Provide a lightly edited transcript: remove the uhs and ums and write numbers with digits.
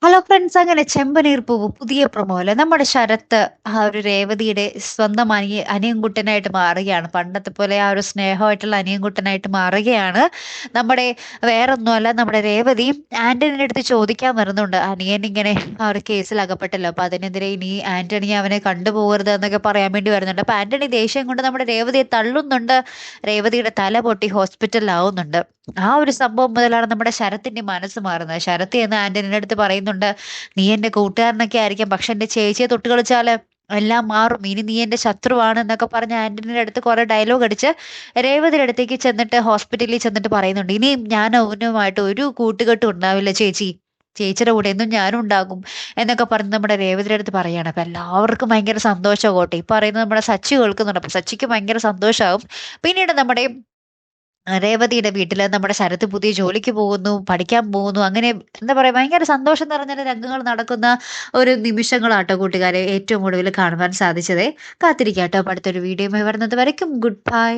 Hello friends, അങ്ങനെ ചെമ്പനീർ പൂവ് പുതിയ പ്രൊമോയില് നമ്മുടെ ശരത്ത് ആ ഒരു രേവതിയുടെ സ്വന്തം അനിയൻകുട്ടനായിട്ട് മാറുകയാണ്. പണ്ടത്തെ പോലെ ആ ഒരു സ്നേഹമായിട്ടുള്ള അനിയൻകുട്ടനായിട്ട് മാറുകയാണ്. നമ്മുടെ വേറൊന്നുമല്ല, നമ്മുടെ രേവതി ആന്റണിയുടെ അടുത്ത് ചോദിക്കാൻ വരുന്നുണ്ട്. അനിയൻ ഇങ്ങനെ ആ ഒരു കേസിൽ അകപ്പെട്ടല്ലോ, അപ്പൊ അതിനെതിരെ ഇനി ആന്റണി അവനെ കണ്ടുപോകരുത് എന്നൊക്കെ പറയാൻ വേണ്ടി വരുന്നുണ്ട്. അപ്പൊ ആന്റണി ദേഷ്യം കൊണ്ട് നമ്മുടെ രേവതിയെ തള്ളുന്നുണ്ട്. രേവതിയുടെ തല പൊട്ടി ഹോസ്പിറ്റലിലാവുന്നുണ്ട്. ആ ഒരു സംഭവം മുതലാണ് നമ്മുടെ ശരത്തിന്റെ മനസ്സ് മാറുന്നത്. ശരത്ത് എന്ന് ആന്റണിയുടെ അടുത്ത് പറയുന്നുണ്ട്, നീ എന്റെ കൂട്ടുകാരനൊക്കെ ആയിരിക്കാം, പക്ഷെ എന്റെ ചേച്ചിയെ തൊട്ട് കളിച്ചാല് എല്ലാം മാറും, ഇനി നീ എന്റെ ശത്രുവാണ് എന്നൊക്കെ പറഞ്ഞ് ആന്റണിയുടെ അടുത്ത് കുറെ ഡയലോഗ് അടിച്ച് രേവതിയുടെ അടുത്തേക്ക് ചെന്നിട്ട് ഹോസ്പിറ്റലിൽ ചെന്നിട്ട് പറയുന്നുണ്ട്, ഇനിയും ഞാൻ അവനുമായിട്ട് ഒരു കൂട്ടുകെട്ടും ഉണ്ടാവില്ല ചേച്ചി, ചേച്ചിയുടെ കൂടെ എന്നും ഞാനും ഉണ്ടാകും എന്നൊക്കെ പറഞ്ഞ് നമ്മുടെ രേവതിയുടെ അടുത്ത് പറയാണ്. അപ്പൊ എല്ലാവർക്കും ഭയങ്കര സന്തോഷമാകട്ടെ. ഈ പറയുന്നത് നമ്മുടെ സച്ചി കേൾക്കുന്നുണ്ട്. അപ്പൊ സച്ചിക്ക് ഭയങ്കര സന്തോഷമാകും. പിന്നീട് നമ്മുടെ രേവതിയുടെ വീട്ടില് നമ്മുടെ ശരത്ത് പുതിയ ജോലിക്ക് പോകുന്നു, പഠിക്കാൻ പോകുന്നു. അങ്ങനെ എന്താ പറയാ, ഭയങ്കര സന്തോഷം നിറഞ്ഞ രംഗങ്ങൾ നടക്കുന്ന ഒരു നിമിഷങ്ങളാട്ടോ കൂട്ടുകാരെ ഏറ്റവും ഒടുവിൽ കാണുവാൻ സാധിച്ചത്. കാത്തിരിക്കാട്ടോ അടുത്തൊരു വീഡിയോ വരുന്നത് വരയ്ക്കും. Good bye.